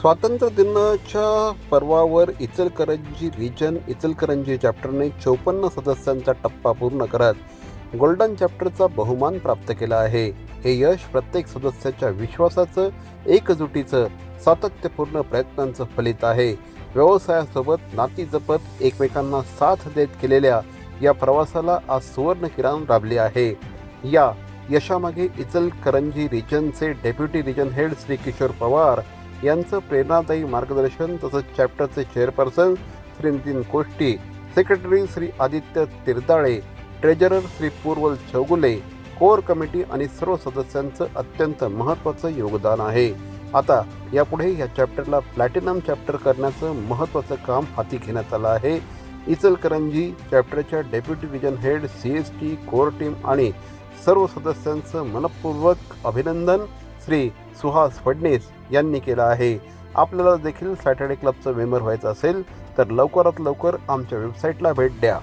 स्वातंत्र्य दिनाच्या पर्वावर इचलकरंजी चॅप्टरने 54 सदस्यांचा टप्पा पूर्ण करत गोल्डन चॅप्टरचा बहुमान प्राप्त केला आहे. हे यश प्रत्येक सदस्याच्या विश्वासाचं, एकजुटीचं, सातत्यपूर्ण प्रयत्नांचं फलित आहे. व्यवसायासोबत नाती जपत एकमेकांना साथ देत केलेल्या या प्रवासाला आज सुवर्ण किरण लाभली आहे. या यशामागे इचलकरंजी रिजनचे deputy region head Shri Kishor Pawar यांचं प्रेरणादायी मार्गदर्शन, तसंच चॅप्टरचे chairperson Shri Nitin Koshti, secretary Shri Aditya Tirdale, treasurer Shri Purval Chougule, core committee आणि सर्व सदस्यांचं अत्यंत महत्त्वाचं योगदान आहे. आता यापुढे या चॅप्टरला प्लॅटिनम चॅप्टर करण्याचं महत्त्वाचं काम हाती घेण्यात आलं आहे. इचलकरंजी चॅप्टरच्या deputy region head, CST, core team आणि सर्व सदस्यांचं मनपूर्वक अभिनंदन श्री सुहास फडणीस यांनी केलं आहे. आपल्याला देखील सॅटर्डे क्लबचं मेंबर व्हायचं असेल तर लवकरात लवकर आमच्या वेबसाईटला भेट द्या.